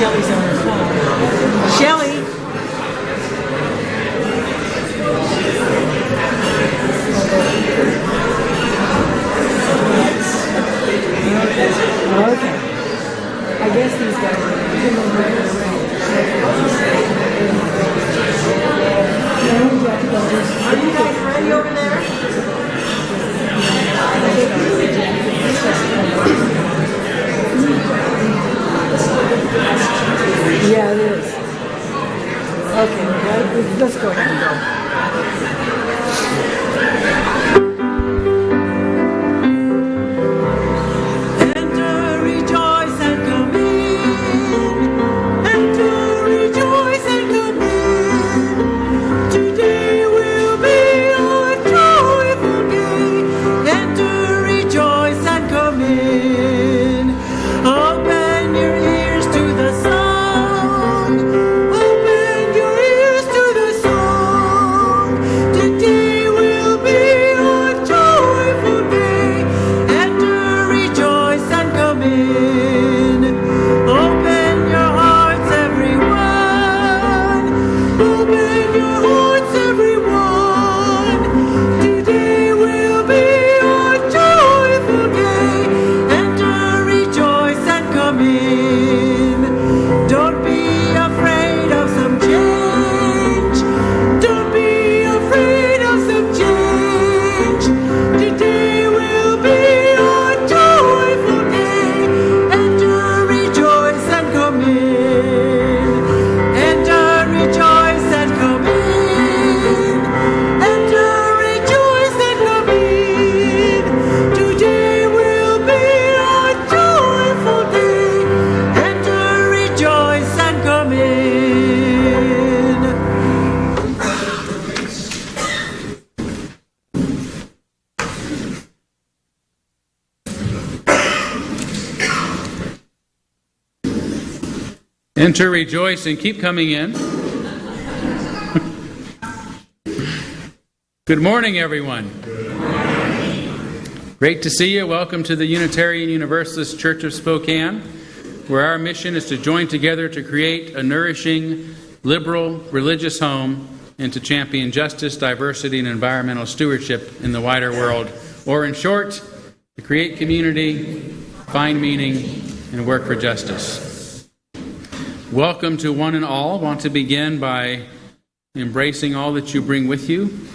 Shelly's on her phone. Shelly! Okay. I guess these guys are you guys ready over there? Yeah, it is. Okay, let's go ahead and go. Enter, rejoice, and keep coming in. Good morning, everyone. Great to see you. Welcome to the Unitarian Universalist Church of Spokane, where our mission is to join together to create a nourishing, liberal, religious home and to champion justice, diversity, and environmental stewardship in the wider world. Or in short, to create community, find meaning, and work for justice. Welcome to one and all. I want to begin by embracing all that you bring with you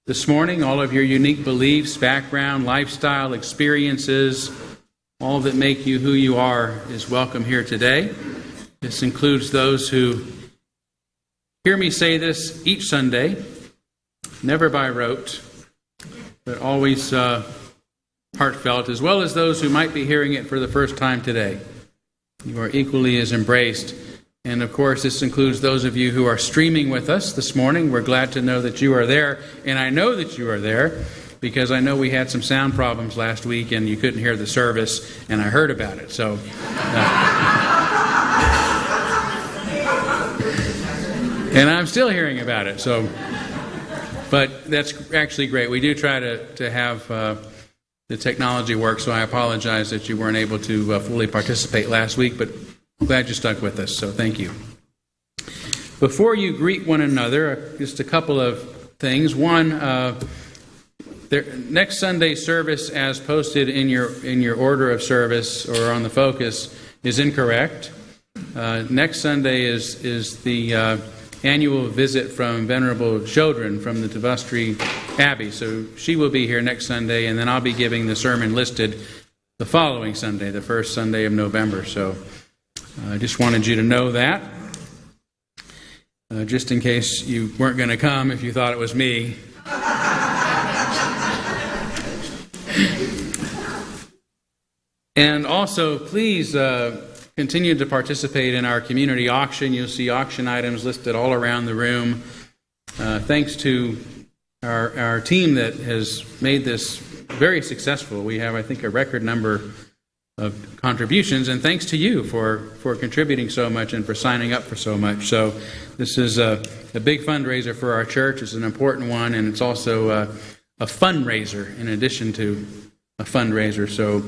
this morning, all of your unique beliefs, background, lifestyle, experiences, all that make you who you are is welcome here today. This includes those who hear me say this each Sunday, never by rote, but always heartfelt, as well as those who might be hearing it for the first time today. You are equally as embraced. And of course, this includes those of you who are streaming with us this morning. We're glad to know that you are there. And I know that you are there because I know we had some sound problems last week and you couldn't hear the service, and I heard about it. So, and I'm still hearing about it. So, but that's actually great. We do try to have the technology work, so I apologize that you weren't able to fully participate last week, but I'm glad you stuck with us, so thank you. Before you greet one another, just a couple of things. One, next Sunday's service, as posted in your order of service or on the focus, is incorrect. Next Sunday is the annual visit from Venerable Children from the Tavastri Abbey. So she will be here next Sunday, and then I'll be giving the sermon listed the following Sunday, the first Sunday of November. So I just wanted you to know that, just in case you weren't going to come if you thought it was me. And also, please continue to participate in our community auction. You'll see auction items listed all around the room. Thanks to our team that has made this very successful. We have, I think, a record number of contributions, and thanks to you for contributing so much and for signing up for so much. So this is a big fundraiser for our church. It's an important one, and it's also a fundraiser in addition to a fundraiser. So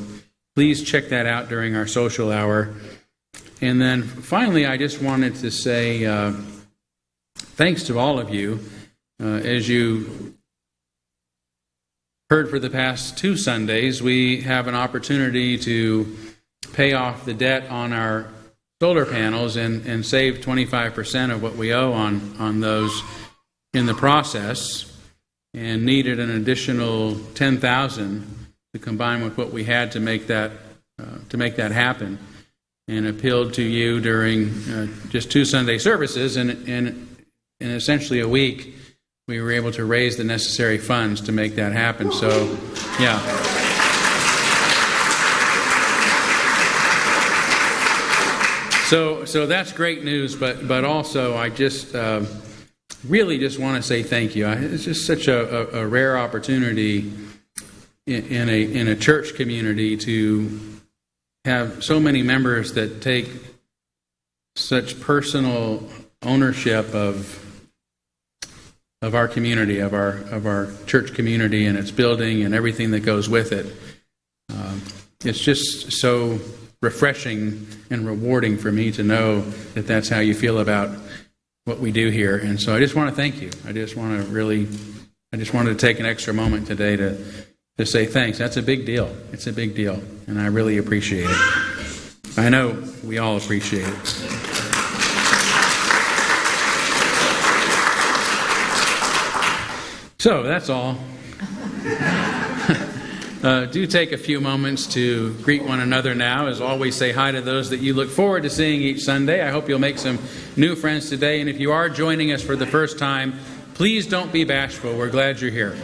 please check that out during our social hour. And then finally, I just wanted to say thanks to all of you. As you heard for the past 2 Sundays, we have an opportunity to pay off the debt on our solar panels and save 25% of what we owe on those in the process, and needed an additional $10,000 to combine with what we had to make that happen, and appealed to you during just 2 Sunday services, and in essentially a week we were able to raise the necessary funds to make that happen. So, yeah. So that's great news, but also I just really just want to say thank you. It's just such a rare opportunity in a church community to have so many members that take such personal ownership of our community, of our church community and its building and everything that goes with it. It's just so refreshing and rewarding for me to know that that's how you feel about what we do here. And so I just want to thank you. I just wanted to take an extra moment today to say thanks. That's a big deal. It's a big deal. And I really appreciate it. I know we all appreciate it. So that's all. Do take a few moments to greet one another now. As always, say hi to those that you look forward to seeing each Sunday. I hope you'll make some new friends today. And if you are joining us for the first time, please don't be bashful. We're glad you're here.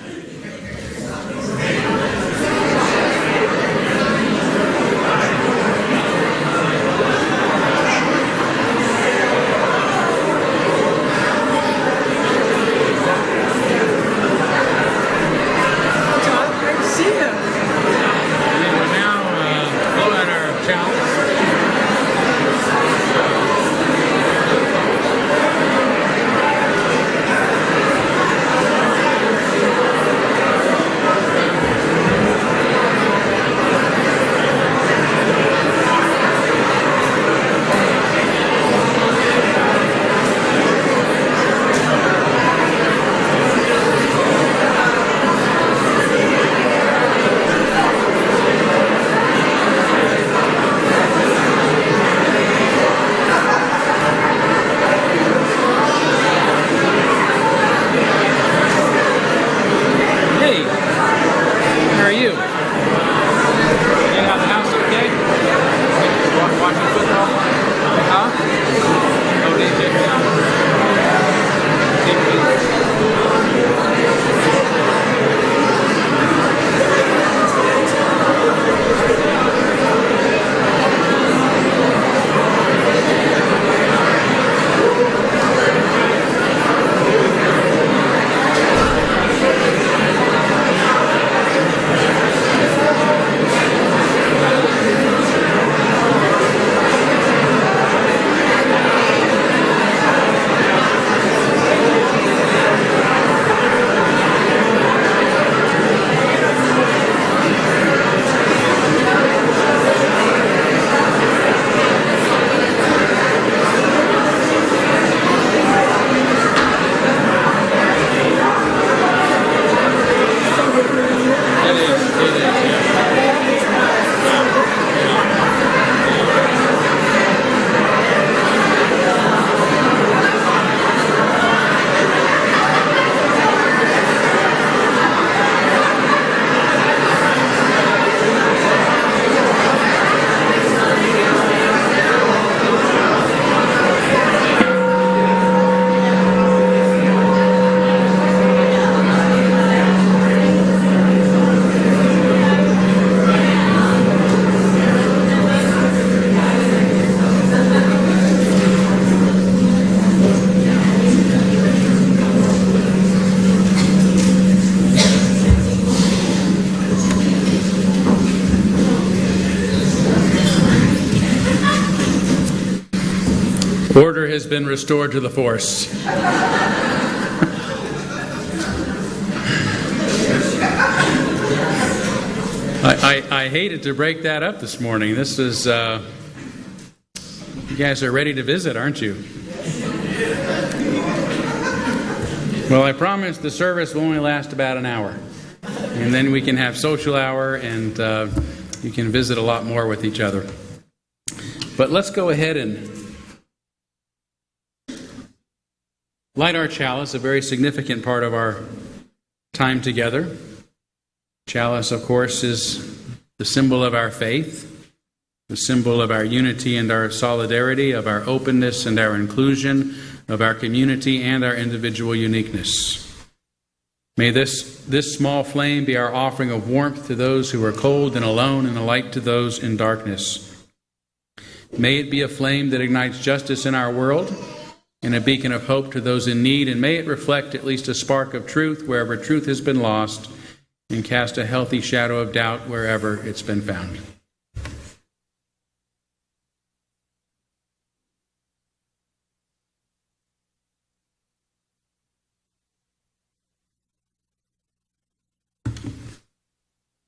Order has been restored to the force. I hated to break that up this morning. This is You guys are ready to visit, aren't you? Well, I promise the service will only last about an hour. And then we can have social hour and you can visit a lot more with each other. But let's go ahead and light our chalice, a very significant part of our time together. Chalice, of course, is the symbol of our faith, the symbol of our unity and our solidarity, of our openness and our inclusion, of our community and our individual uniqueness. May this small flame be our offering of warmth to those who are cold and alone, and a light to those in darkness. May it be a flame that ignites justice in our world and a beacon of hope to those in need, and may it reflect at least a spark of truth wherever truth has been lost, and cast a healthy shadow of doubt wherever it's been found.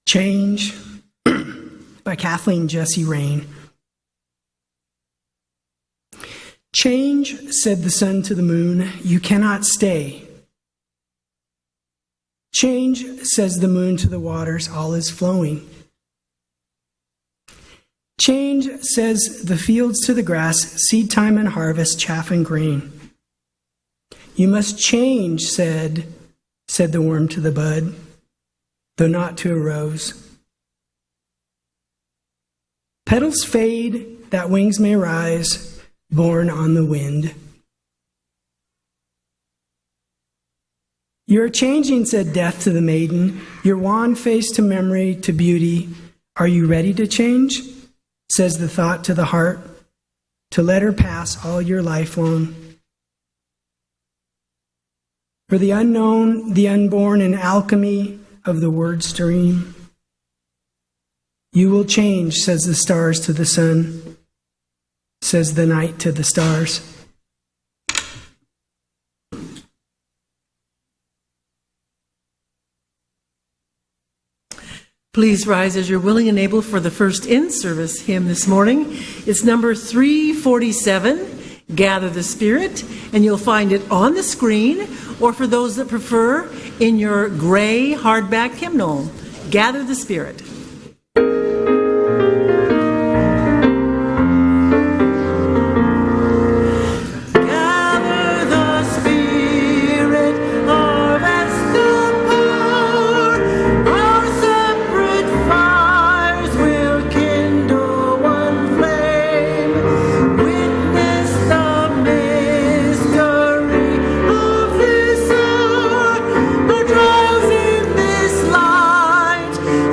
Change by Kathleen Jesse Rain. Change, said the sun to the moon, you cannot stay. Change, says the moon to the waters, all is flowing. Change, says the fields to the grass, seed time and harvest, chaff and grain. You must change, said the worm to the bud, though not to a rose. Petals fade, that wings may rise, borne on the wind. You're changing, said death to the maiden, your wan face to memory, to beauty. Are you ready to change? Says the thought to the heart, to let her pass all your life long. For the unknown, the unborn, and alchemy of the word stream. You will change, says the stars to the sun, says the night to the stars. Please rise as you're willing and able for the first in-service hymn this morning. It's number 347, Gather the Spirit, and you'll find it on the screen, or for those that prefer, in your gray hardback hymnal. Gather the Spirit.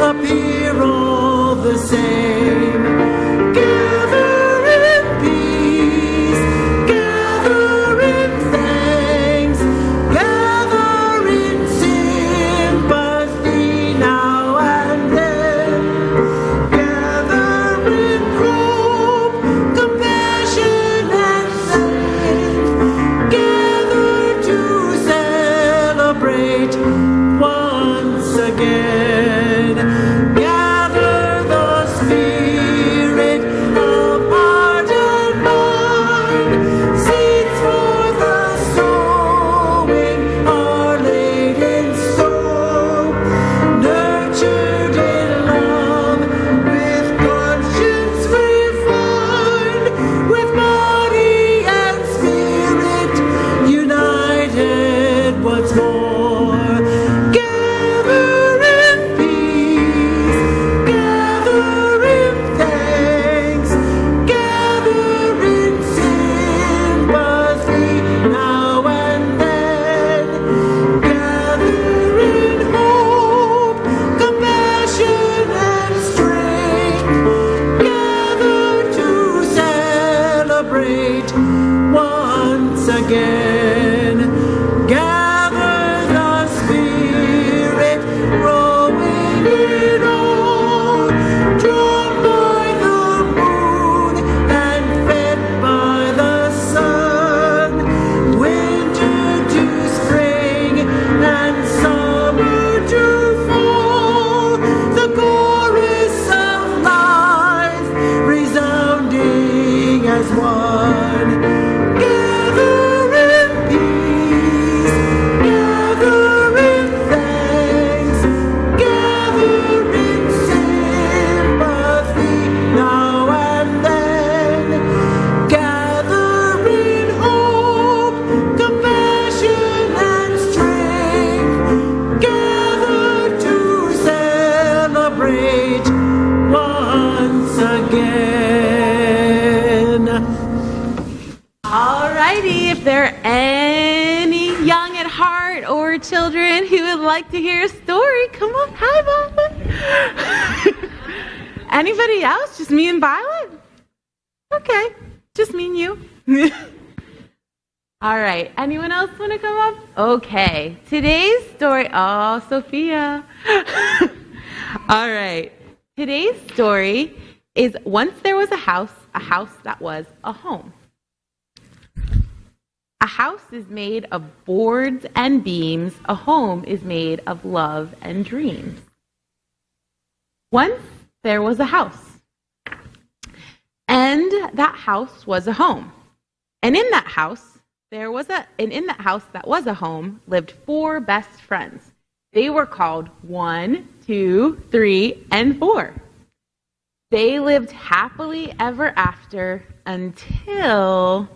Appear. Alrighty, if there are any young at heart or children who would like to hear a story, come on. Hi, Violet. Anybody else? Just me and Violet? Okay, just me and you. All right, anyone else want to come up? Okay, today's story, oh, Sophia. All right, today's story is once there was a house that was a home. A house is made of boards and beams. A home is made of love and dreams. Once there was a house, and that house was a home. And in that house that was a home lived 4 best friends. They were called 1, 2, 3, and 4. They lived happily ever after until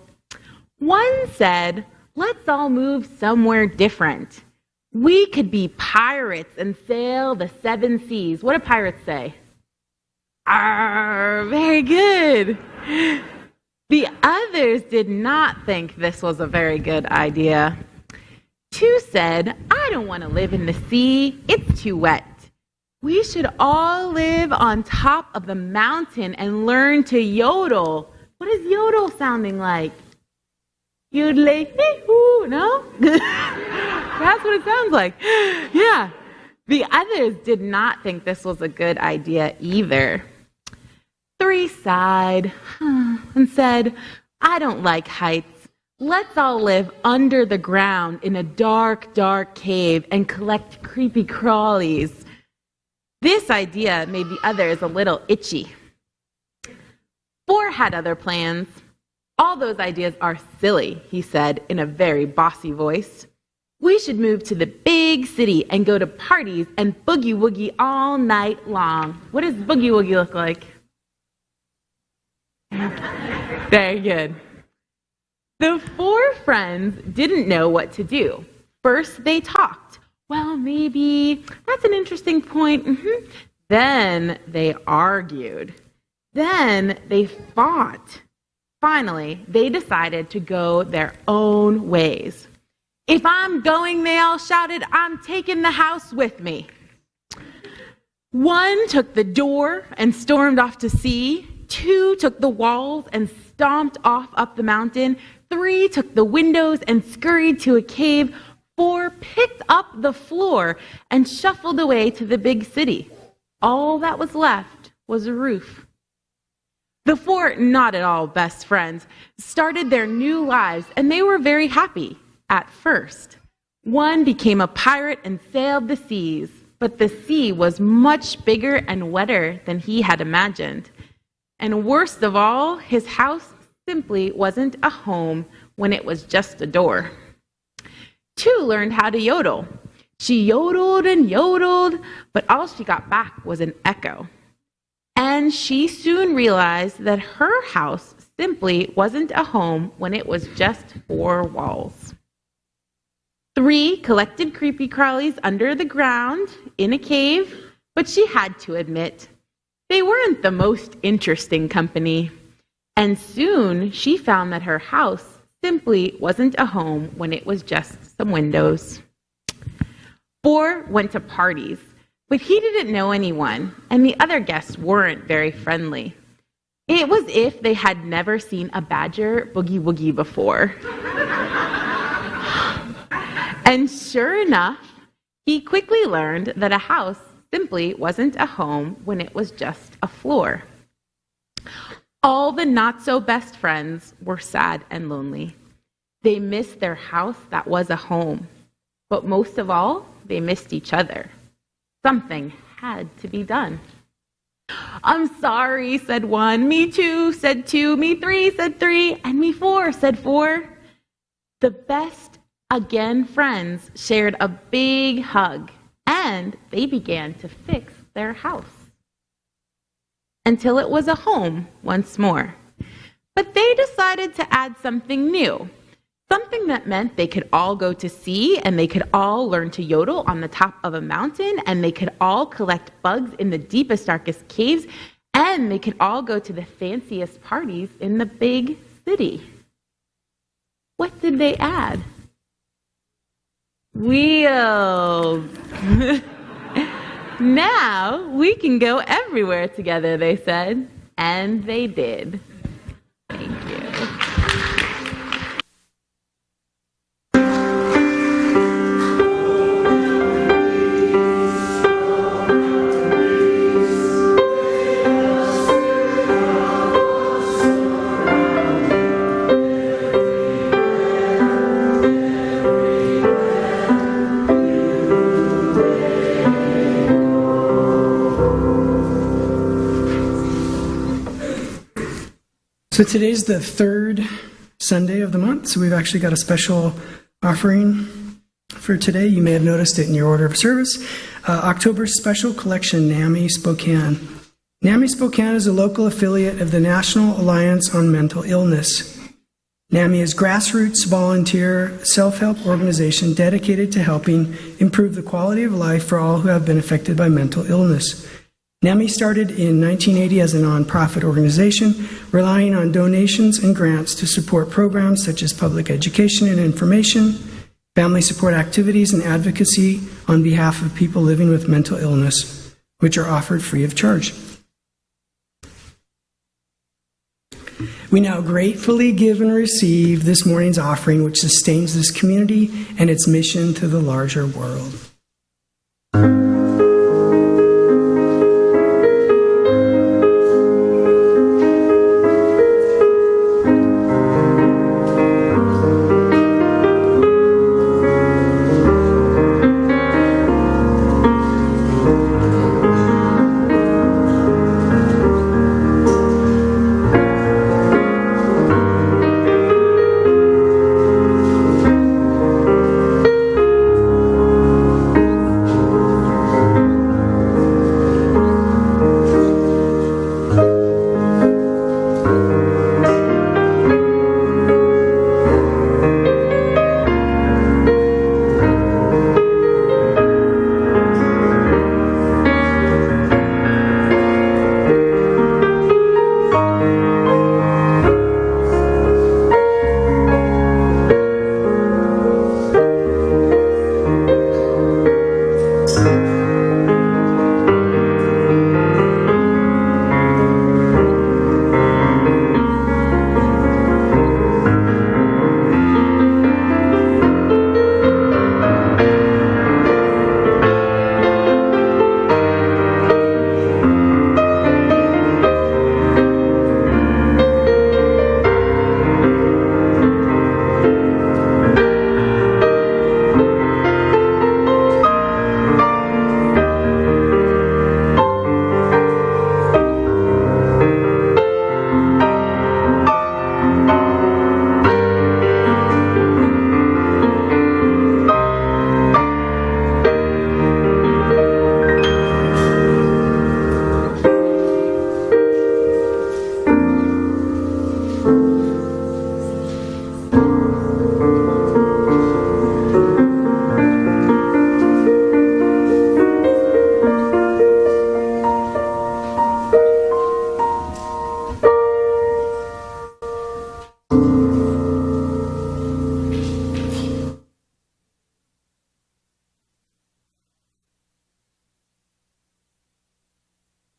one said, "Let's all move somewhere different. We could be pirates and sail the 7 seas." What do pirates say? Arr, very good. The others did not think this was a very good idea. 2 said, "I don't want to live in the sea. It's too wet. We should all live on top of the mountain and learn to yodel." What is yodel sounding like? Yodeling, hee-hoo, no? That's what it sounds like. Yeah. The others did not think this was a good idea either. 3 sighed and said, "I don't like heights. Let's all live under the ground in a dark, dark cave and collect creepy crawlies." This idea made the others a little itchy. 4 had other plans. "All those ideas are silly," he said in a very bossy voice. "We should move to the big city and go to parties and boogie-woogie all night long." What does boogie-woogie look like? Very good. The 4 friends didn't know what to do. First, they talked. "Well, maybe that's an interesting point." Then they argued. Then they fought. Finally, they decided to go their own ways. "If I'm going," they all shouted, "I'm taking the house with me." 1 took the door and stormed off to sea. 2 took the walls and stomped off up the mountain. 3 took the windows and scurried to a cave. 4 picked up the floor and shuffled away to the big city. All that was left was a roof. The 4, not at all best friends, started their new lives, and they were very happy at first. 1 became a pirate and sailed the seas, but the sea was much bigger and wetter than he had imagined. And worst of all, his house simply wasn't a home when it was just a door. 2 learned how to yodel. She yodeled and yodeled, but all she got back was an echo. And she soon realized that her house simply wasn't a home when it was just 4 walls. 3 collected creepy crawlies under the ground in a cave, but she had to admit they weren't the most interesting company. And soon she found that her house simply wasn't a home when it was just some windows. 4 went to parties, but he didn't know anyone, and the other guests weren't very friendly. It was as if they had never seen a badger boogie-woogie before. And sure enough, he quickly learned that a house simply wasn't a home when it was just a floor. All the not-so-best friends were sad and lonely. They missed their house that was a home, but most of all, they missed each other. Something had to be done. "I'm sorry," said 1. "Me too," said 2. "Me 3," said 3. And "me 4," said 4. The best again friends shared a big hug, and they began to fix their house until it was a home once more. But they decided to add something new. Something that meant they could all go to sea, and they could all learn to yodel on the top of a mountain, and they could all collect bugs in the deepest, darkest caves, and they could all go to the fanciest parties in the big city. what did they add? Wheels. Now we can go everywhere together, they said. And they did. Thank you. So today's the third Sunday of the month, so we've actually got a special offering for today. You may have noticed it in your order of service. October's special collection, NAMI Spokane. NAMI Spokane is a local affiliate of the National Alliance on Mental Illness. NAMI is a grassroots volunteer self-help organization dedicated to helping improve the quality of life for all who have been affected by mental illness. NAMI started in 1980 as a nonprofit organization, relying on donations and grants to support programs such as public education and information, family support activities, and advocacy on behalf of people living with mental illness, which are offered free of charge. We now gratefully give and receive this morning's offering, which sustains this community and its mission to the larger world.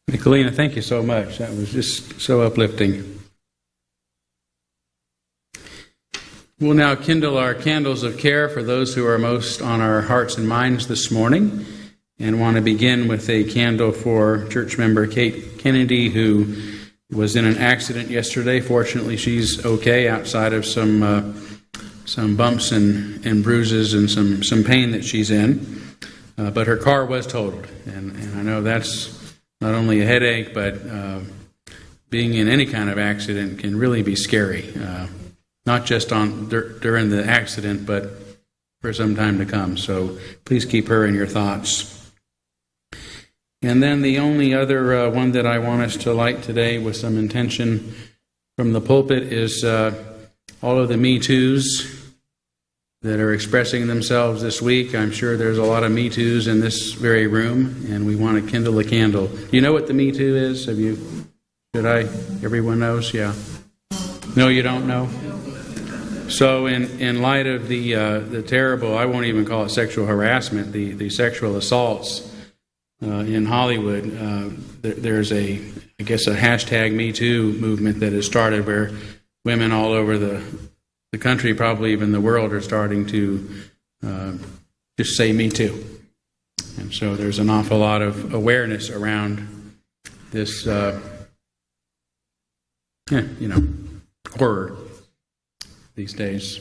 Nicolina, thank you so much. That was just so uplifting. We'll now kindle our candles of care for those who are most on our hearts and minds this morning, and want to begin with a candle for church member Kate Kennedy, who was in an accident yesterday. Fortunately, she's okay outside of some bumps and bruises and some pain that she's in. But her car was totaled, and I know that's not only a headache, but being in any kind of accident can really be scary. Not just during the accident, but for some time to come. So please keep her in your thoughts. And then the only other one that I want us to light today with some intention from the pulpit is all of the Me Too's that are expressing themselves this week. I'm sure there's a lot of Me Too's in this very room, and we want to kindle a candle. Do you know what the Me Too is? Everyone knows? Yeah. No, you don't know? So in light of the terrible, I won't even call it sexual harassment, the sexual assaults in Hollywood, there's I guess a hashtag Me Too movement that has started where women all over the country, probably even the world, are starting to just say Me Too. And so there's an awful lot of awareness around this, horror these days.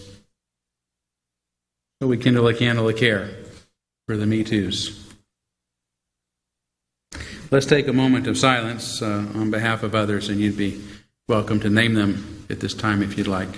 So we kindle a candle of care for the Me Toos. Let's take a moment of silence on behalf of others, and you'd be welcome to name them at this time if you'd like.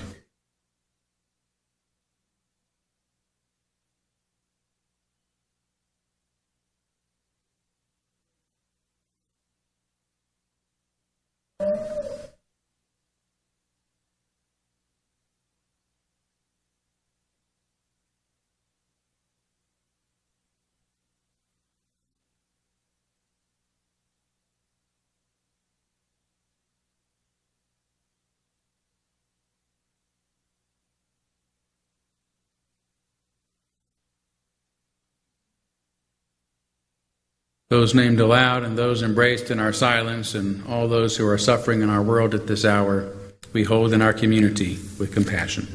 Those named aloud and those embraced in our silence, and all those who are suffering in our world at this hour, we hold in our community with compassion.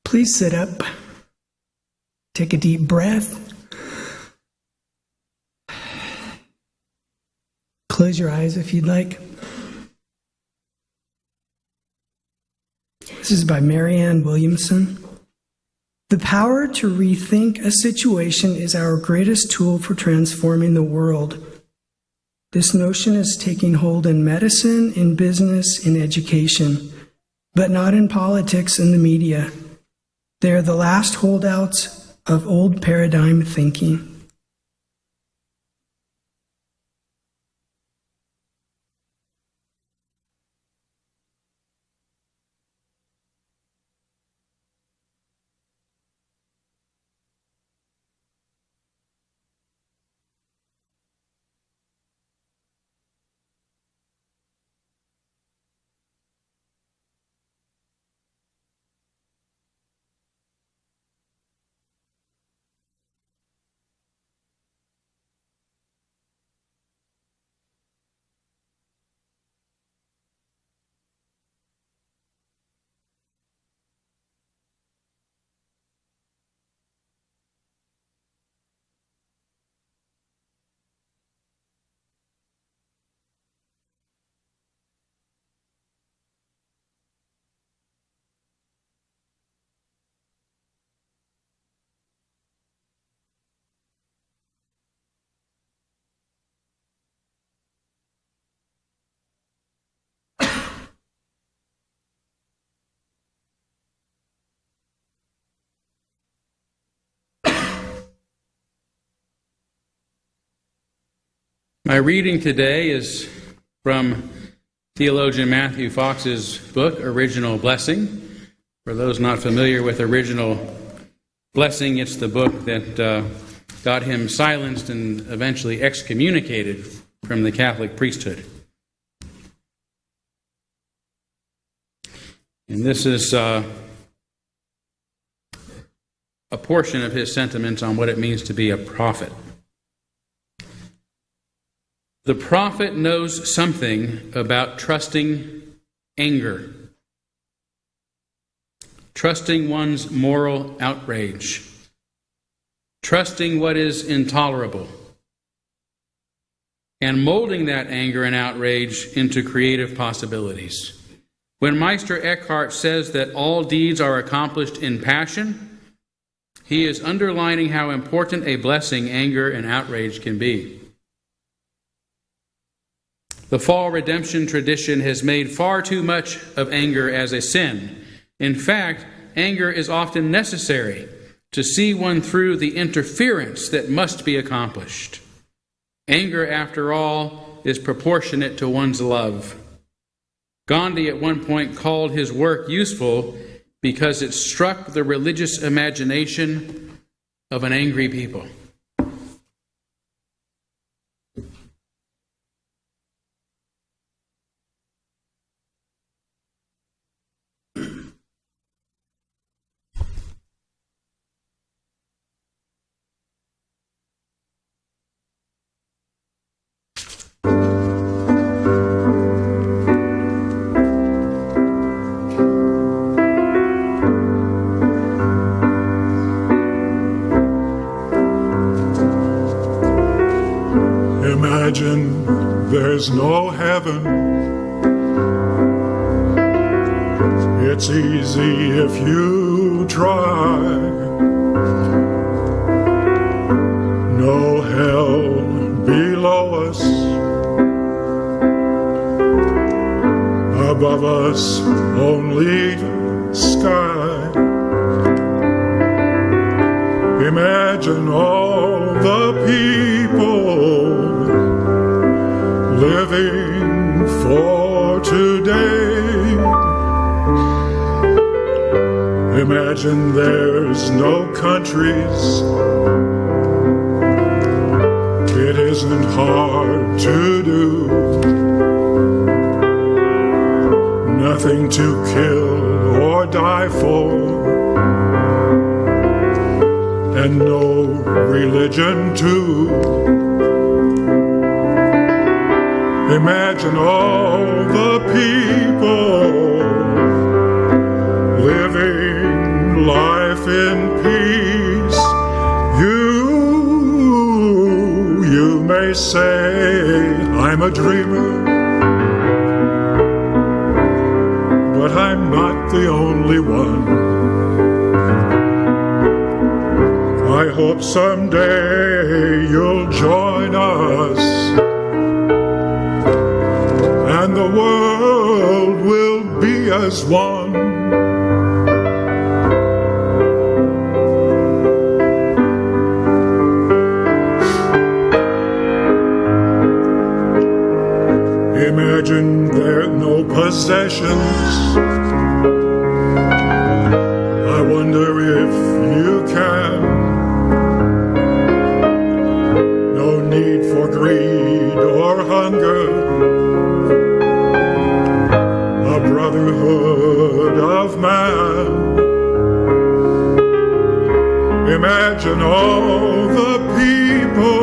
Please sit up. Take a deep breath. Close your eyes if you'd like. This is by Marianne Williamson. The power to rethink a situation is our greatest tool for transforming the world. This notion is taking hold in medicine, in business, in education, but not in politics and the media. They are the last holdouts of old paradigm thinking. My reading today is from theologian Matthew Fox's book, Original Blessing. For those not familiar with Original Blessing, it's the book that got him silenced and eventually excommunicated from the Catholic priesthood. And this is a portion of his sentiments on what it means to be a prophet. The prophet knows something about trusting anger, trusting one's moral outrage, trusting what is intolerable, and molding that anger and outrage into creative possibilities. When Meister Eckhart says that all deeds are accomplished in passion, he is underlining how important a blessing anger and outrage can be. The fall redemption tradition has made far too much of anger as a sin. In fact, anger is often necessary to see one through the interference that must be accomplished. Anger, after all, is proportionate to one's love. Gandhi at one point called his work useful because it struck the religious imagination of an angry people. Imagine there's no heaven. It's easy if you try. No hell below us. Above us only sky. Imagine all the people living for today. Imagine there's no countries. It isn't hard to do. Nothing to kill or die for. And no religion too. Imagine all the people living life in peace. You may say I'm a dreamer, but I'm not the only one. I hope someday you'll join us, and the world will be as one. Imagine there are no possessions. I wonder if you can. No need for greed or hunger. A brotherhood of man. Imagine all the people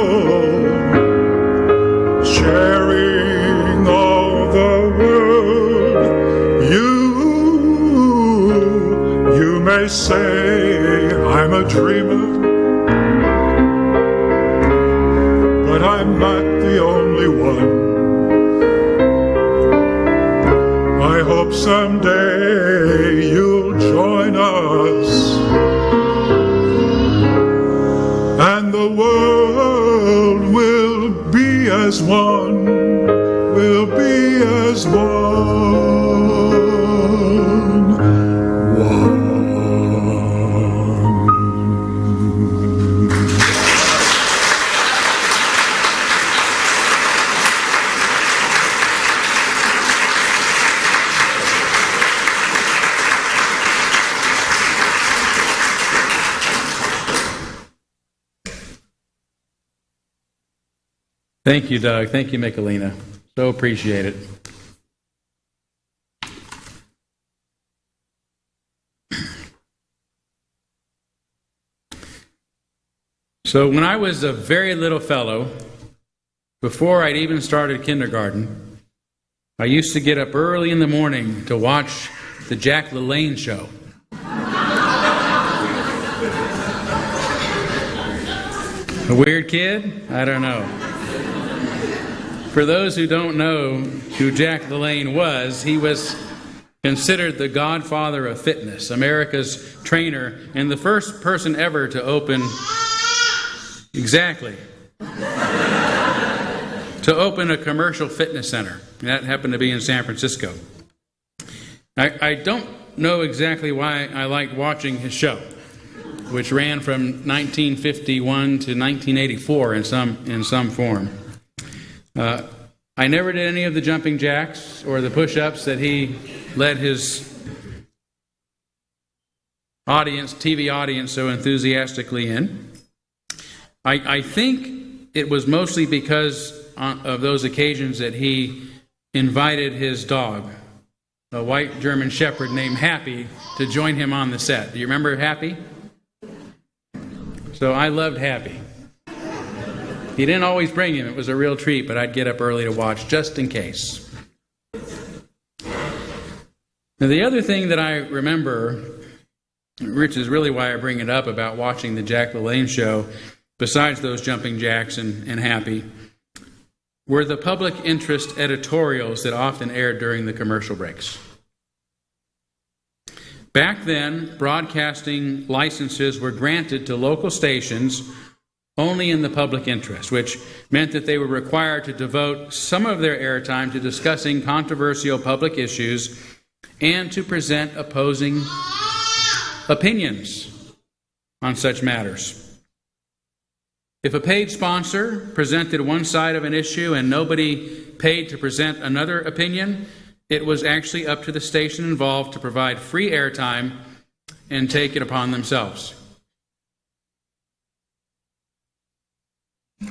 sharing all the world. You may say I'm a dreamer, but I'm not the only one. I hope someday you'll join us, and the world will be as one, will be as one. Thank you, Doug. Thank you, Michelina. So appreciate it. So when I was a very little fellow, before I'd even started kindergarten, I used to get up early in the morning to watch the Jack LaLanne show. A weird kid? I don't know. For those who don't know who Jack LaLanne was, he was considered the godfather of fitness, America's trainer, and the first person ever to open... Exactly. To open a commercial fitness center. That happened to be in San Francisco. I don't know exactly why I liked watching his show, which ran from 1951 to 1984 in some form. I I never did any of the jumping jacks or the push-ups that he led his TV audience so enthusiastically in. I think it was mostly because of those occasions that he invited his dog, a white German Shepherd named Happy, to join him on the set. Do you remember Happy? So I loved Happy. He didn't always bring him. It was a real treat, but I'd get up early to watch just in case. Now, the other thing that I remember, which is really why I bring it up about watching the Jack LaLanne show, besides those jumping jacks and Happy, were the public interest editorials that often aired during the commercial breaks. Back then, broadcasting licenses were granted to local stations only in the public interest, which meant that they were required to devote some of their airtime to discussing controversial public issues and to present opposing opinions on such matters. If a paid sponsor presented one side of an issue and nobody paid to present another opinion, it was actually up to the station involved to provide free airtime and take it upon themselves.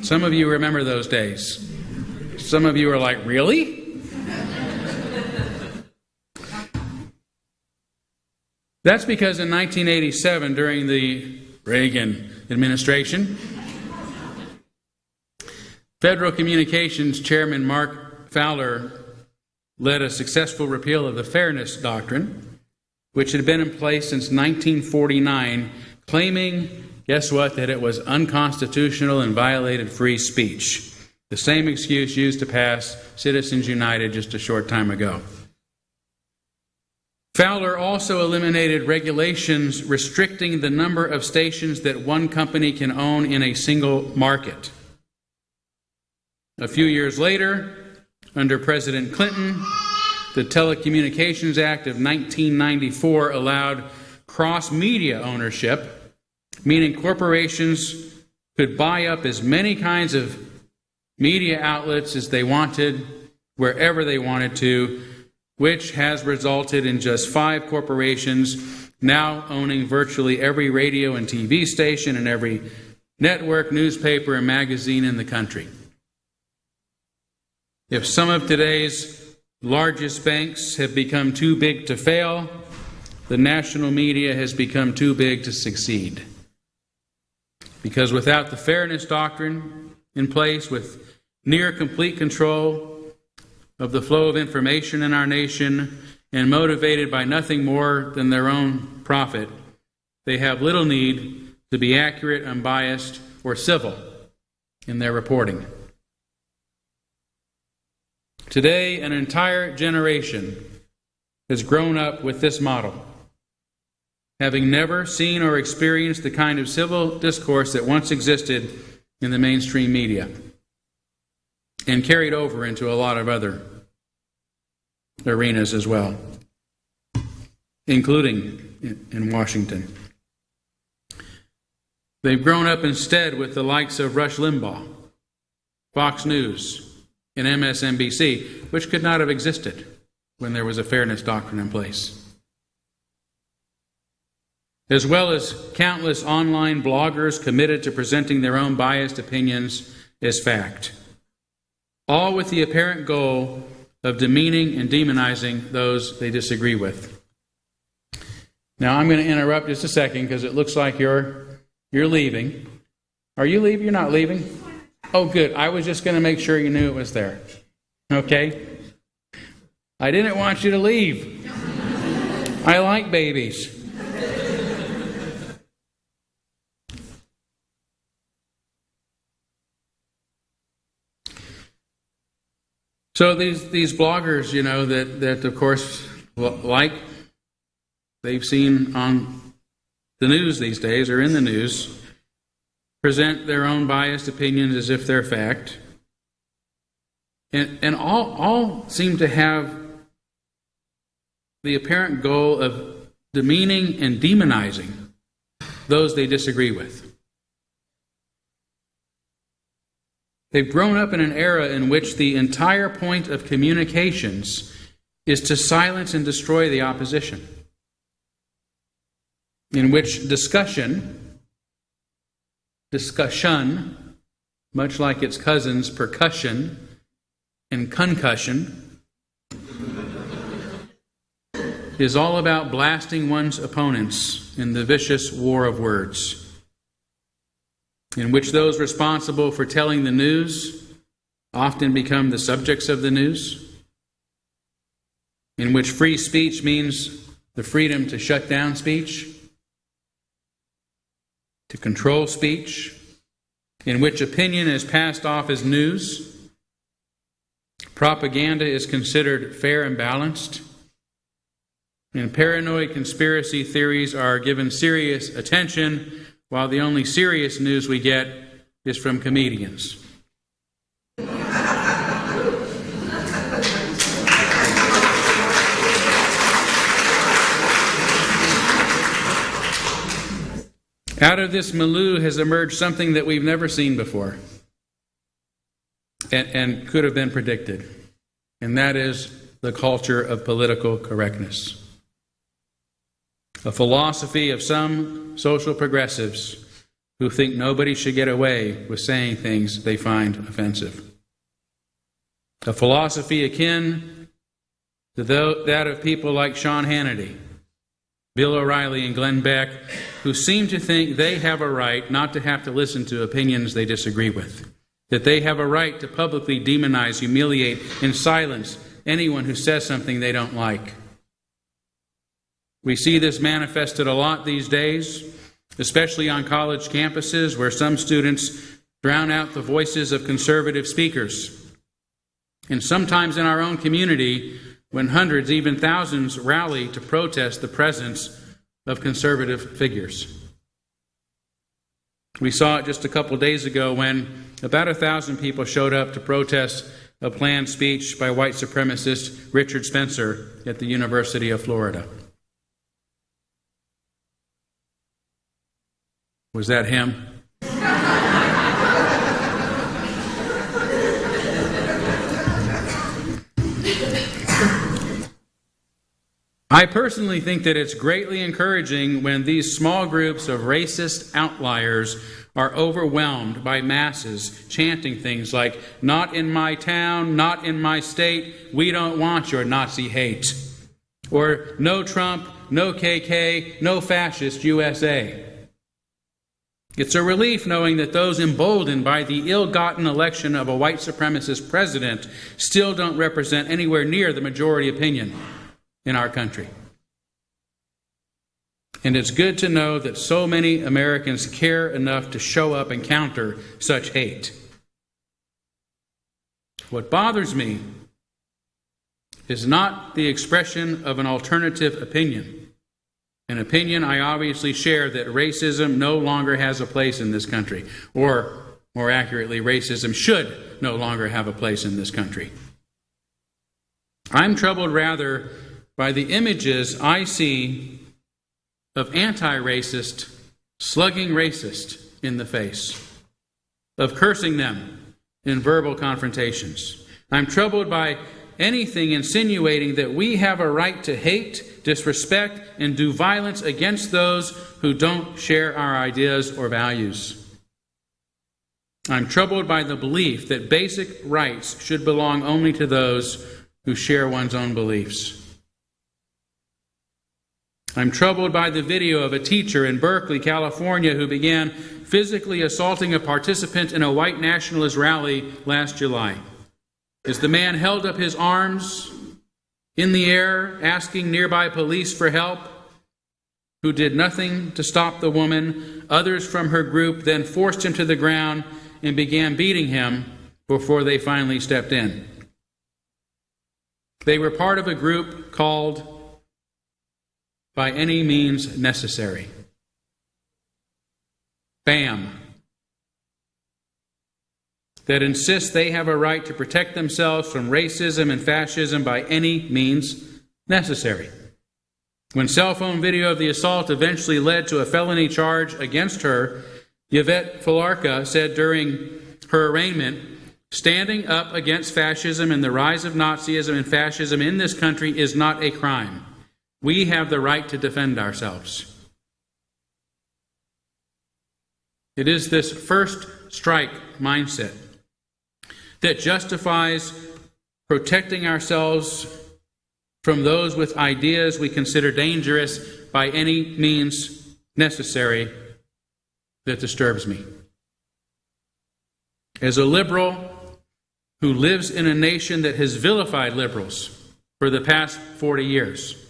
Some of you remember those days. Some of you are like, really? That's because in 1987, during the Reagan administration, Federal Communications Chairman Mark Fowler led a successful repeal of the Fairness Doctrine, which had been in place since 1949, claiming, guess what, that it was unconstitutional and violated free speech. The same excuse used to pass Citizens United just a short time ago. Fowler also eliminated regulations restricting the number of stations that one company can own in a single market. A few years later, under President Clinton, the Telecommunications Act of 1994 allowed cross-media ownership, meaning corporations could buy up as many kinds of media outlets as they wanted, wherever they wanted to, which has resulted in just 5 corporations now owning virtually every radio and TV station and every network, newspaper, and magazine in the country. If some of today's largest banks have become too big to fail, the national media has become too big to succeed. Because without the Fairness Doctrine in place, with near complete control of the flow of information in our nation, and motivated by nothing more than their own profit, they have little need to be accurate, unbiased, or civil in their reporting. Today, an entire generation has grown up with this model, having never seen or experienced the kind of civil discourse that once existed in the mainstream media and carried over into a lot of other arenas as well, including in Washington. They've grown up instead with the likes of Rush Limbaugh, Fox News, and MSNBC, which could not have existed when there was a Fairness Doctrine in place, as well as countless online bloggers committed to presenting their own biased opinions as fact, all with the apparent goal of demeaning and demonizing those they disagree with. Now, I'm going to interrupt just a second because it looks like you're leaving. Are you leaving? You're not leaving? Oh, good. I was just going to make sure you knew it was there. Okay? I didn't want you to leave. I like babies. So these bloggers, that of course, like they've seen on the news these days, or in the news, present their own biased opinions as if they're fact. And all seem to have the apparent goal of demeaning and demonizing those they disagree with. They've grown up in an era in which the entire point of communications is to silence and destroy the opposition, in which discussion, much like its cousins, percussion and concussion, is all about blasting one's opponents in the vicious war of words, in which those responsible for telling the news often become the subjects of the news, in which free speech means the freedom to shut down speech, to control speech, in which opinion is passed off as news, propaganda is considered fair and balanced, and paranoid conspiracy theories are given serious attention, while the only serious news we get is from comedians. Out of this milieu has emerged something that we've never seen before and could have been predicted, and that is the culture of political correctness. A philosophy of some social progressives who think nobody should get away with saying things they find offensive. A philosophy akin to that of people like Sean Hannity, Bill O'Reilly, and Glenn Beck, who seem to think they have a right not to have to listen to opinions they disagree with, that they have a right to publicly demonize, humiliate, and silence anyone who says something they don't like. We see this manifested a lot these days, especially on college campuses where some students drown out the voices of conservative speakers. And sometimes in our own community, when hundreds, even thousands, rally to protest the presence of conservative figures. We saw it just a couple days ago when about 1,000 people showed up to protest a planned speech by white supremacist Richard Spencer at the University of Florida. Was that him? I personally think that it's greatly encouraging when these small groups of racist outliers are overwhelmed by masses chanting things like, "Not in my town, not in my state, we don't want your Nazi hate." Or, "No Trump, no KK, no fascist USA." It's a relief knowing that those emboldened by the ill-gotten election of a white supremacist president still don't represent anywhere near the majority opinion in our country. And it's good to know that so many Americans care enough to show up and counter such hate. What bothers me is not the expression of an alternative opinion, an opinion I obviously share, that racism no longer has a place in this country, or more accurately, racism should no longer have a place in this country. I'm troubled rather by the images I see of anti-racist slugging racist in the face, of cursing them in verbal confrontations. I'm troubled by anything insinuating that we have a right to hate, disrespect, and do violence against those who don't share our ideas or values. I'm troubled by the belief that basic rights should belong only to those who share one's own beliefs. I'm troubled by the video of a teacher in Berkeley, California, who began physically assaulting a participant in a white nationalist rally last July. As the man held up his arms in the air, asking nearby police for help, who did nothing to stop the woman, others from her group then forced him to the ground and began beating him before they finally stepped in. They were part of a group called By Any Means Necessary. BAM. That insists they have a right to protect themselves from racism and fascism by any means necessary. When cell phone video of the assault eventually led to a felony charge against her, Yvette Filarka said during her arraignment, Standing up against fascism and the rise of Nazism and fascism in this country is not a crime. We have the right to defend ourselves. It is this first strike mindset that justifies protecting ourselves from those with ideas we consider dangerous by any means necessary that disturbs me. As a liberal who lives in a nation that has vilified liberals for the past 40 years,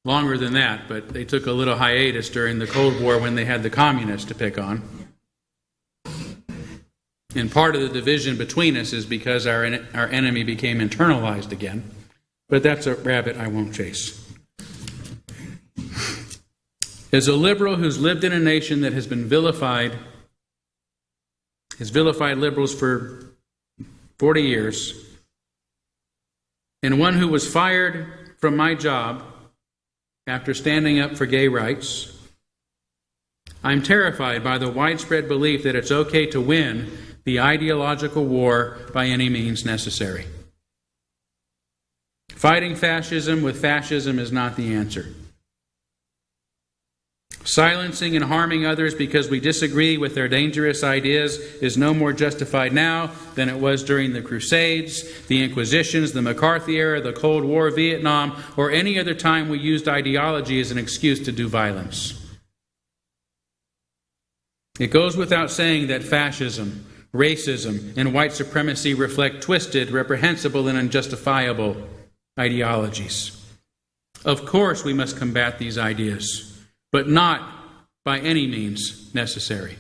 longer than that, but they took a little hiatus during the Cold War when they had the communists to pick on. And part of the division between us is because our enemy became internalized again. But that's a rabbit I won't chase. As a liberal who's lived in a nation that has been vilified, has vilified liberals for 40 years, and one who was fired from my job after standing up for gay rights, I'm terrified by the widespread belief that it's okay to win the ideological war by any means necessary. Fighting fascism with fascism is not the answer. Silencing and harming others because we disagree with their dangerous ideas is no more justified now than it was during the Crusades, the Inquisitions, the McCarthy era, the Cold War, Vietnam, or any other time we used ideology as an excuse to do violence. It goes without saying that fascism, racism, and white supremacy reflect twisted, reprehensible, and unjustifiable ideologies. Of course we must combat these ideas, but not by any means necessary.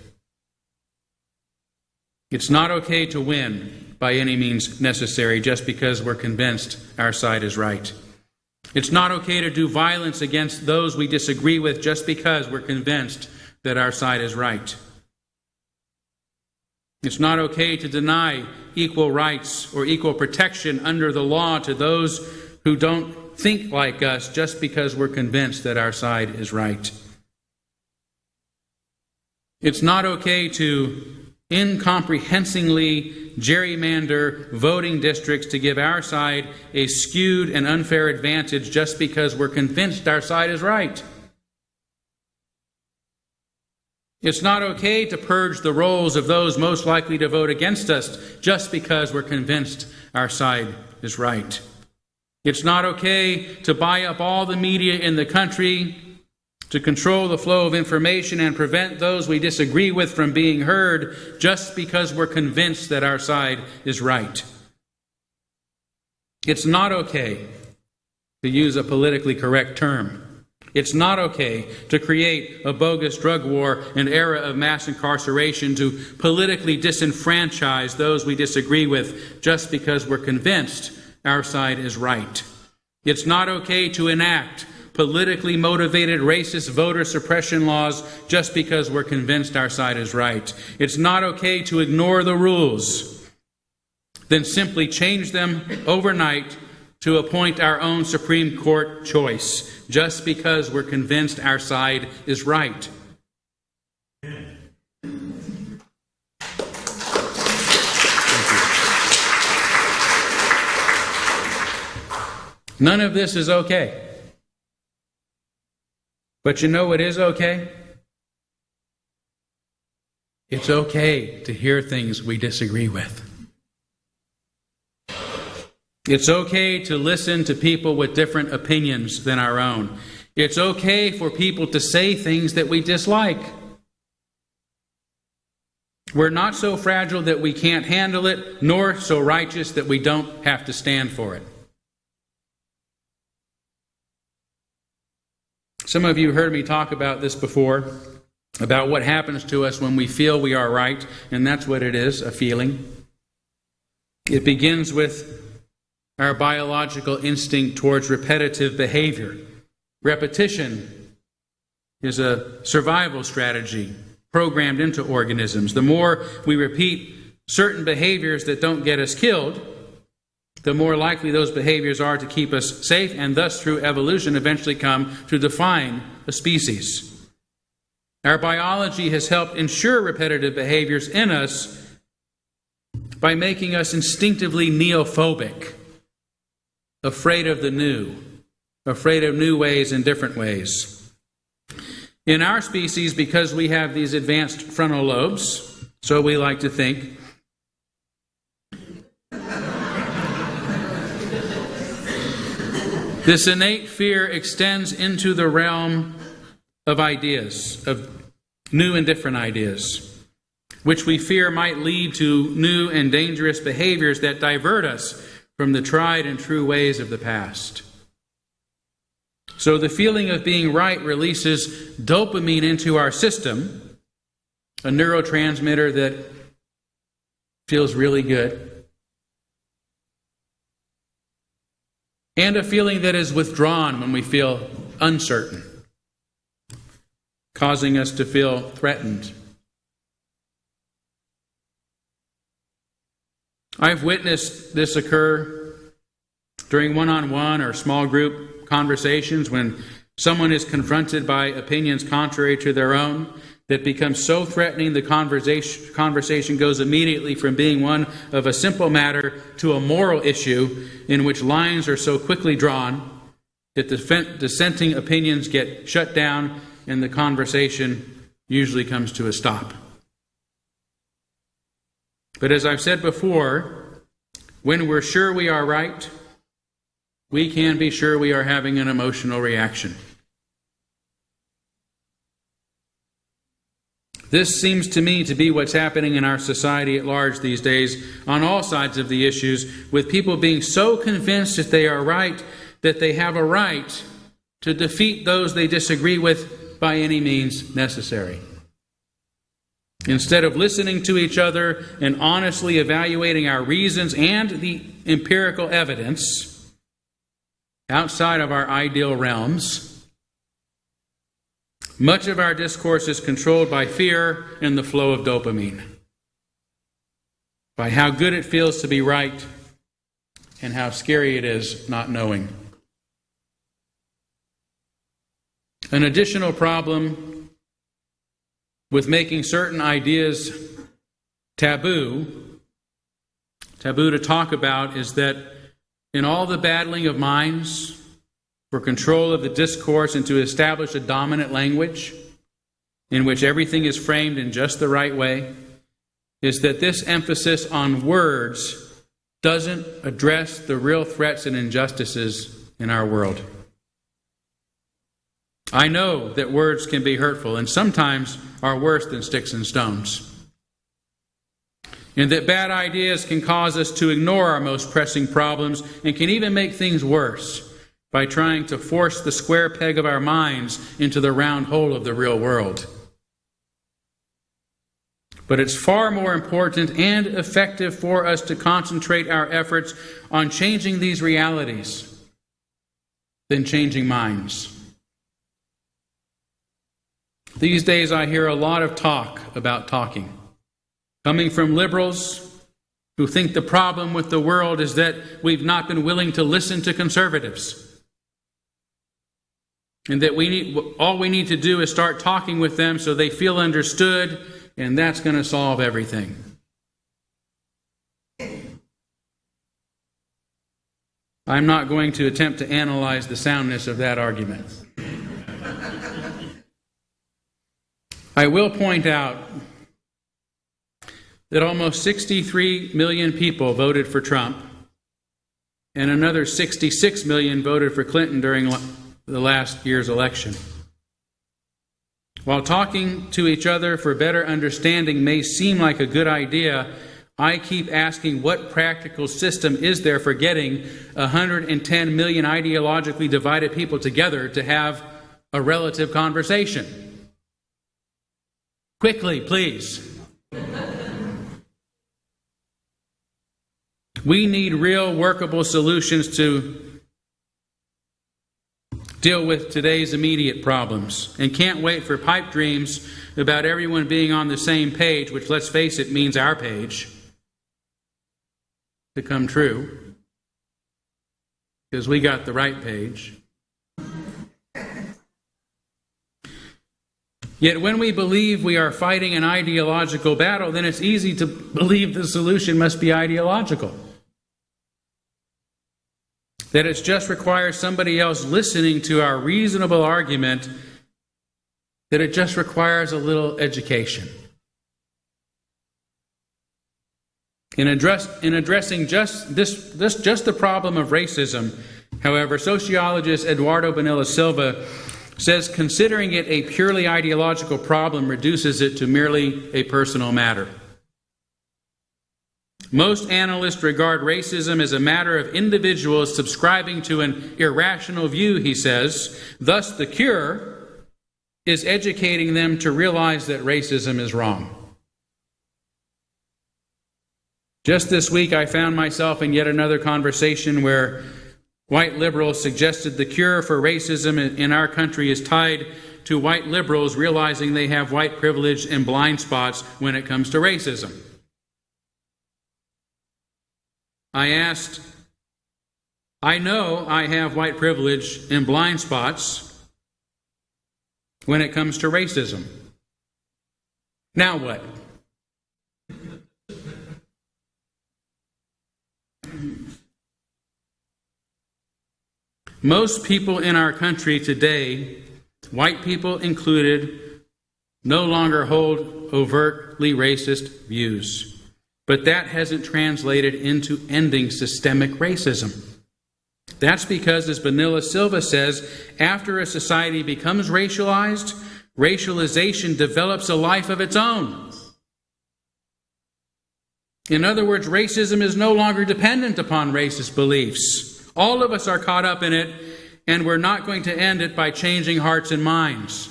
It's not okay to win by any means necessary just because we're convinced our side is right. It's not okay to do violence against those we disagree with just because we're convinced that our side is right. It's not okay to deny equal rights or equal protection under the law to those who don't think like us just because we're convinced that our side is right. It's not okay to incomprehensibly gerrymander voting districts to give our side a skewed and unfair advantage just because we're convinced our side is right. It's not okay to purge the rolls of those most likely to vote against us just because we're convinced our side is right. It's not okay to buy up all the media in the country, to control the flow of information and prevent those we disagree with from being heard just because we're convinced that our side is right. It's not okay to use a politically correct term. It's not okay to create a bogus drug war, an era of mass incarceration, to politically disenfranchise those we disagree with just because we're convinced our side is right. It's not okay to enact politically motivated racist voter suppression laws just because we're convinced our side is right. It's not okay to ignore the rules, then simply change them overnight to appoint our own Supreme Court choice just because we're convinced our side is right. None of this is okay. But you know what is okay? It's okay to hear things we disagree with. It's okay to listen to people with different opinions than our own. It's okay for people to say things that we dislike. We're not so fragile that we can't handle it, nor so righteous that we don't have to stand for it. Some of you heard me talk about this before, about what happens to us when we feel we are right, and that's what it is, a feeling. It begins with our biological instinct towards repetitive behavior. Repetition is a survival strategy programmed into organisms. The more we repeat certain behaviors that don't get us killed, the more likely those behaviors are to keep us safe, and thus through evolution eventually come to define a species. Our biology has helped ensure repetitive behaviors in us by making us instinctively neophobic, afraid of the new, afraid of new ways and different ways. In our species, because we have these advanced frontal lobes, so we like to think, this innate fear extends into the realm of ideas, of new and different ideas, which we fear might lead to new and dangerous behaviors that divert us from the tried and true ways of the past. So the feeling of being right releases dopamine into our system, a neurotransmitter that feels really good, and a feeling that is withdrawn when we feel uncertain, causing us to feel threatened. I've witnessed this occur during one-on-one or small group conversations when someone is confronted by opinions contrary to their own that become so threatening the conversation goes immediately from being one of a simple matter to a moral issue in which lines are so quickly drawn that dissenting opinions get shut down and the conversation usually comes to a stop. But as I've said before, when we're sure we are right, we can be sure we are having an emotional reaction. This seems to me to be what's happening in our society at large these days on all sides of the issues, with people being so convinced that they are right, that they have a right to defeat those they disagree with by any means necessary. Instead of listening to each other and honestly evaluating our reasons and the empirical evidence outside of our ideal realms, much of our discourse is controlled by fear and the flow of dopamine, by how good it feels to be right and how scary it is not knowing. An additional problem with making certain ideas taboo to talk about is that in all the battling of minds for control of the discourse and to establish a dominant language in which everything is framed in just the right way, is that this emphasis on words doesn't address the real threats and injustices in our world. I know that words can be hurtful and sometimes are worse than sticks and stones, and that bad ideas can cause us to ignore our most pressing problems and can even make things worse by trying to force the square peg of our minds into the round hole of the real world. But it's far more important and effective for us to concentrate our efforts on changing these realities than changing minds. These days I hear a lot of talk about talking, coming from liberals who think the problem with the world is that we've not been willing to listen to conservatives, and that all we need to do is start talking with them so they feel understood, and that's going to solve everything. I'm not going to attempt to analyze the soundness of that argument. I will point out that almost 63 million people voted for Trump, and another 66 million voted for Clinton during the last year's election. While talking to each other for better understanding may seem like a good idea, I keep asking, what practical system is there for getting 110 million ideologically divided people together to have a relative conversation? Quickly, please. We need real workable solutions to deal with today's immediate problems, and can't wait for pipe dreams about everyone being on the same page, which, let's face it, means our page, to come true, because we got the right page. Yet when we believe we are fighting an ideological battle, then it's easy to believe the solution must be ideological. That it just requires somebody else listening to our reasonable argument, that it just requires a little education. In addressing just the problem of racism, however, sociologist Eduardo Bonilla Silva says considering it a purely ideological problem reduces it to merely a personal matter. Most analysts regard racism as a matter of individuals subscribing to an irrational view, he says. Thus, the cure is educating them to realize that racism is wrong. Just this week, I found myself in yet another conversation where white liberals suggested the cure for racism in our country is tied to white liberals realizing they have white privilege and blind spots when it comes to racism. I asked, I know I have white privilege and blind spots when it comes to racism. Now what? Most people in our country today, white people included, no longer hold overtly racist views. But that hasn't translated into ending systemic racism. That's because, as Bonilla Silva says, after a society becomes racialized, racialization develops a life of its own. In other words, racism is no longer dependent upon racist beliefs. All of us are caught up in it, and we're not going to end it by changing hearts and minds,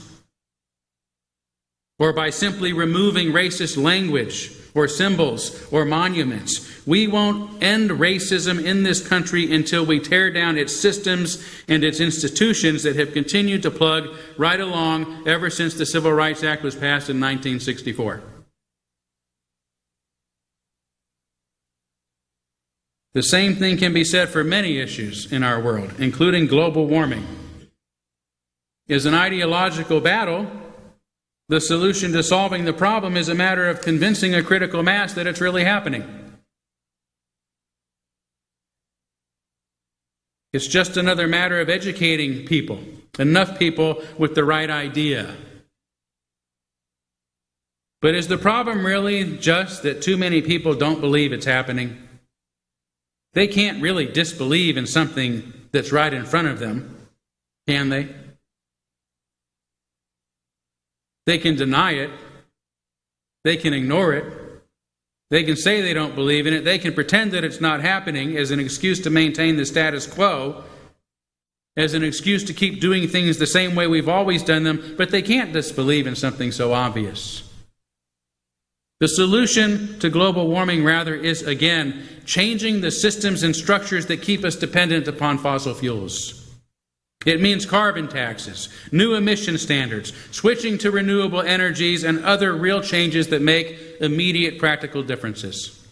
or by simply removing racist language, or symbols, or monuments. We won't end racism in this country until we tear down its systems and its institutions that have continued to plug right along ever since the Civil Rights Act was passed in 1964. The same thing can be said for many issues in our world, including global warming. Is an ideological battle. The solution to solving the problem is a matter of convincing a critical mass that it's really happening. It's just another matter of educating people, enough people with the right idea. But is the problem really just that too many people don't believe it's happening? They can't really disbelieve in something that's right in front of them, can they? They can deny it. They can ignore it. They can say they don't believe in it. They can pretend that it's not happening as an excuse to maintain the status quo, as an excuse to keep doing things the same way we've always done them, but they can't disbelieve in something so obvious. The solution to global warming, rather, is, again, changing the systems and structures that keep us dependent upon fossil fuels. It means carbon taxes, new emission standards, switching to renewable energies, and other real changes that make immediate practical differences.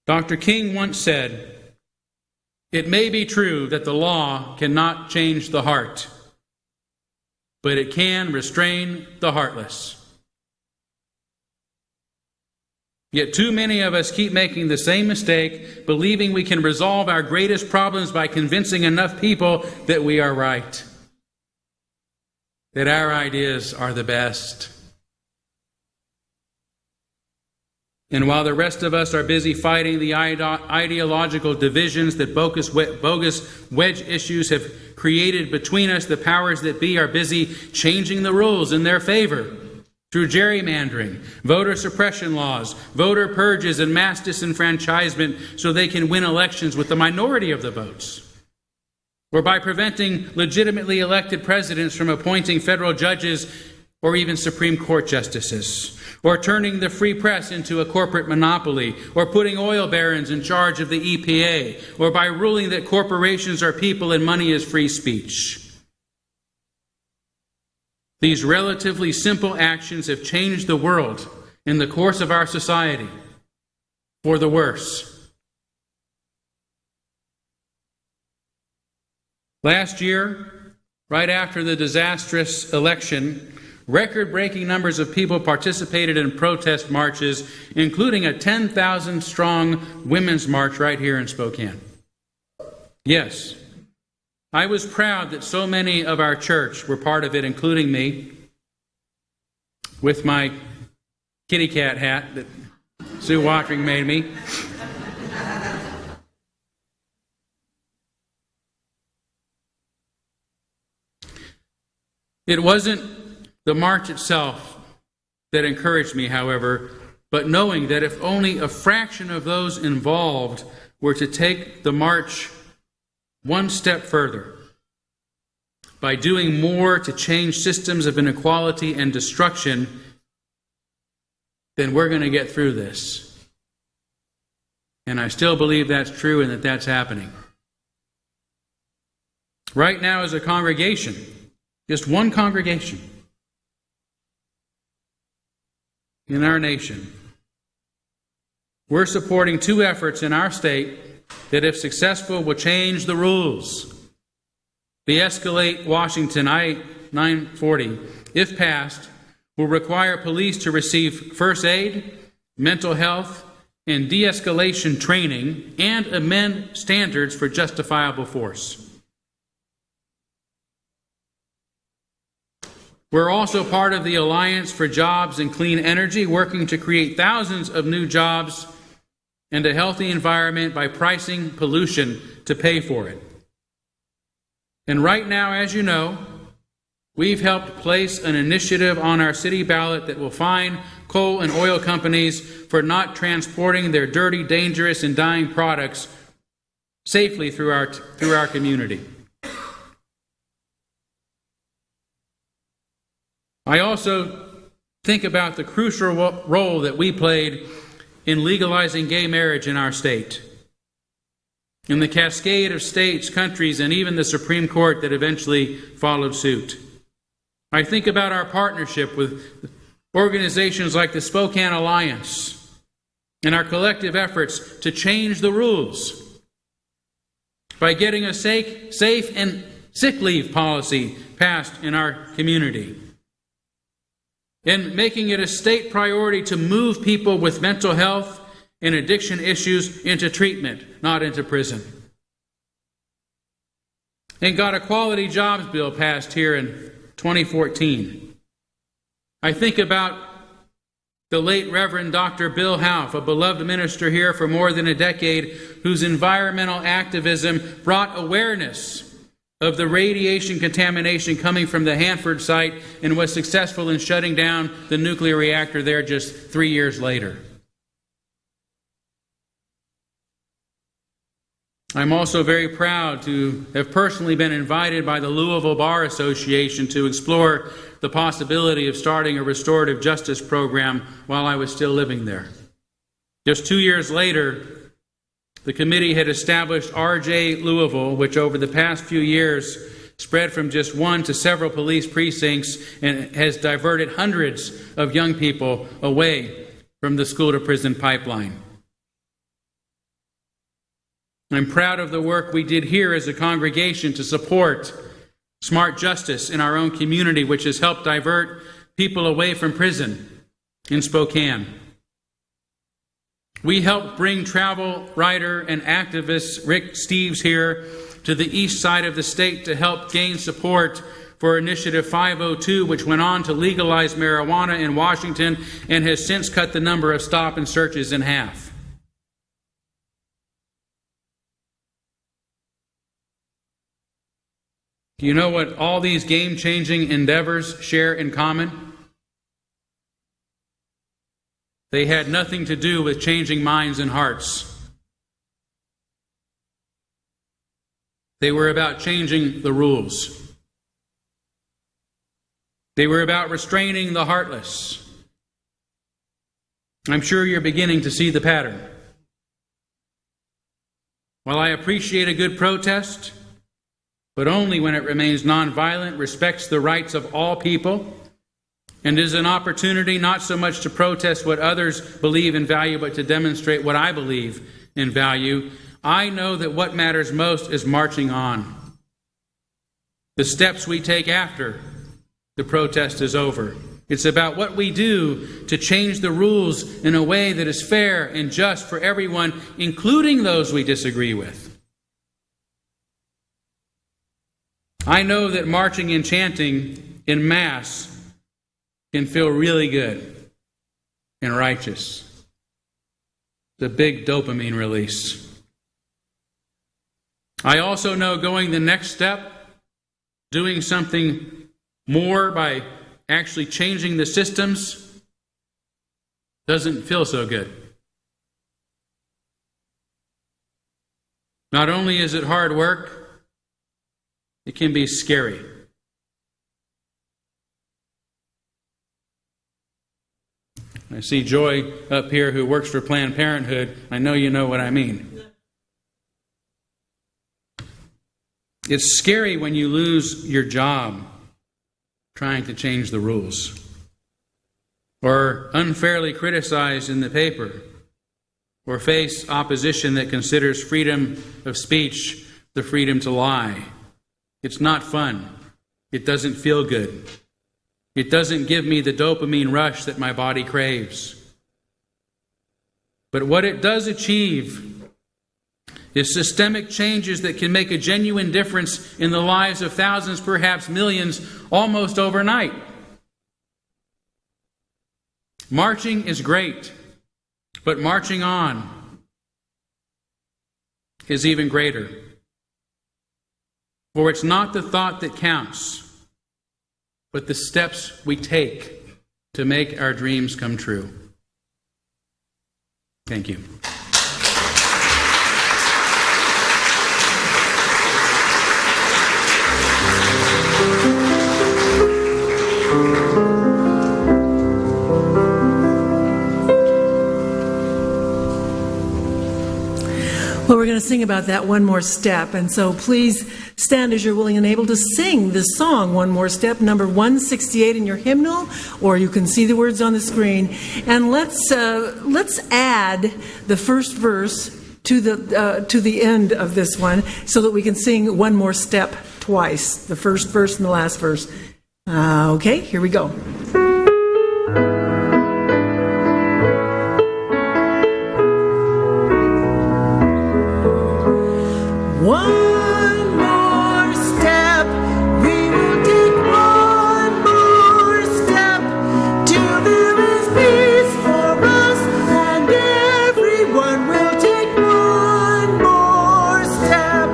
Dr. King once said, "It may be true that the law cannot change the heart, but it can restrain the heartless." Yet too many of us keep making the same mistake, believing we can resolve our greatest problems by convincing enough people that we are right, that our ideas are the best. And while the rest of us are busy fighting the ideological divisions that bogus wedge issues have created between us, the powers that be are busy changing the rules in their favor through gerrymandering, voter suppression laws, voter purges, and mass disenfranchisement so they can win elections with the minority of the votes. Or by preventing legitimately elected presidents from appointing federal judges or even Supreme Court justices. Or turning the free press into a corporate monopoly. Or putting oil barons in charge of the EPA. Or by ruling that corporations are people and money is free speech. These relatively simple actions have changed the world in the course of our society for the worse. Last year, right after the disastrous election, record-breaking numbers of people participated in protest marches, including a 10,000-strong women's march right here in Spokane. Yes, I was proud that so many of our church were part of it, including me, with my kitty cat hat that Sue Watering made me. It wasn't the march itself that encouraged me, however, but knowing that if only a fraction of those involved were to take the march one step further, by doing more to change systems of inequality and destruction, then we're going to get through this. And I still believe that's true and that that's happening. Right now, as a congregation, just one congregation in our nation, we're supporting two efforts in our state that, if successful, will change the rules. The Escalate Washington I-940, if passed, will require police to receive first aid, mental health, and de-escalation training, and amend standards for justifiable force. We're also part of the Alliance for Jobs and Clean Energy, working to create thousands of new jobs and a healthy environment by pricing pollution to pay for it. And right now, as you know, we've helped place an initiative on our city ballot that will fine coal and oil companies for not transporting their dirty, dangerous, and dying products safely through our community. I also think about the crucial role that we played in legalizing gay marriage in our state, in the cascade of states, countries, and even the Supreme Court that eventually followed suit. I think about our partnership with organizations like the Spokane Alliance and our collective efforts to change the rules by getting a safe and sick leave policy passed in our community, and making it a state priority to move people with mental health and addiction issues into treatment, not into prison. And got a quality jobs bill passed here in 2014. I think about the late Reverend Dr. Bill Houff, a beloved minister here for more than a decade, whose environmental activism brought awareness of the radiation contamination coming from the Hanford site and was successful in shutting down the nuclear reactor there just 3 years later. I'm also very proud to have personally been invited by the Louisville Bar Association to explore the possibility of starting a restorative justice program while I was still living there. Just 2 years later, the committee had established RJ Louisville, which over the past few years spread from just one to several police precincts and has diverted hundreds of young people away from the school-to-prison pipeline. I'm proud of the work we did here as a congregation to support smart justice in our own community, which has helped divert people away from prison in Spokane. We helped bring travel writer and activist Rick Steves here to the east side of the state to help gain support for Initiative 502, which went on to legalize marijuana in Washington and has since cut the number of stop and searches in half. Do you know what all these game-changing endeavors share in common? They had nothing to do with changing minds and hearts. They were about changing the rules. They were about restraining the heartless. I'm sure you're beginning to see the pattern. While I appreciate a good protest, but only when it remains nonviolent, respects the rights of all people, and is an opportunity not so much to protest what others believe and value, but to demonstrate what I believe and value, I know that what matters most is marching on. the steps we take after the protest is over. It's about what we do to change the rules in a way that is fair and just for everyone, including those we disagree with. I know that marching and chanting in Mass can feel really good and righteous. The big dopamine release. I also know going the next step, doing something more by actually changing the systems, doesn't feel so good. Not only is it hard work, it can be scary. I see Joy up here who works for Planned Parenthood. I know you know what I mean. It's scary when you lose your job trying to change the rules, or unfairly criticized in the paper, or face opposition that considers freedom of speech the freedom to lie. It's not fun. It doesn't feel good. It doesn't give me the dopamine rush that my body craves. But what it does achieve is systemic changes that can make a genuine difference in the lives of thousands, perhaps millions, almost overnight. Marching is great, but marching on is even greater. For it's not the thought that counts, but the steps we take to make our dreams come true. Thank you. Well, we're going to sing about that one more step. And so please stand as you're willing and able to sing this song, One More Step, number 168 in your hymnal, or you can see the words on the screen. And let's add the first verse to the end of this one so that we can sing One More Step twice, the first verse and the last verse. Okay, here we go. One more step, we will take one more step till there is peace for us, and everyone will take one more step.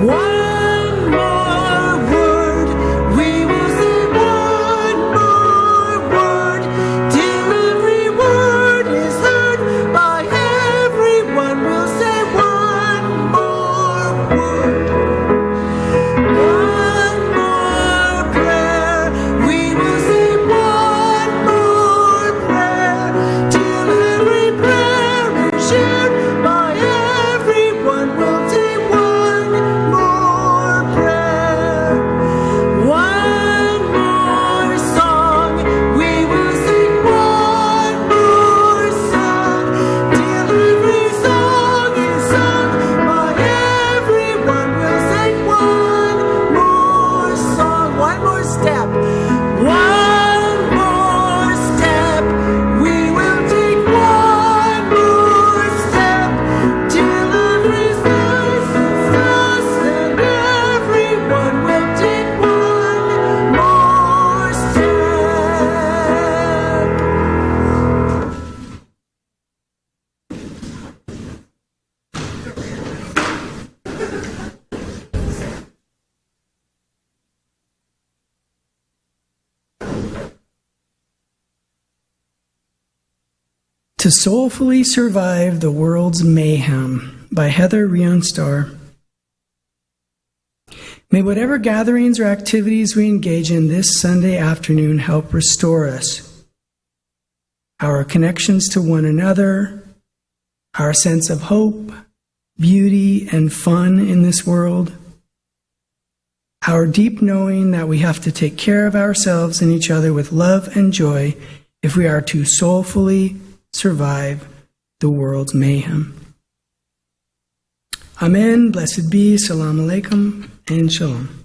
One more word, we will say one more word till every word is heard by everyone. We'll say one more. One more prayer, we will say one more prayer till every prayer is shared by everyone. We'll say one more prayer. One more song, we will sing one more song till every song is sung by everyone. We'll sing one more song, one more step. One more step, we will take one more step till every voice is us, and everyone will take one more step. To Soulfully Survive the World's Mayhem by Heather Rionstar. May whatever gatherings or activities we engage in this Sunday afternoon help restore us, our connections to one another, our sense of hope, beauty, and fun in this world, our deep knowing that we have to take care of ourselves and each other with love and joy if we are to soulfully survive the world's mayhem. Amen. Blessed be. Salam alaikum and shalom.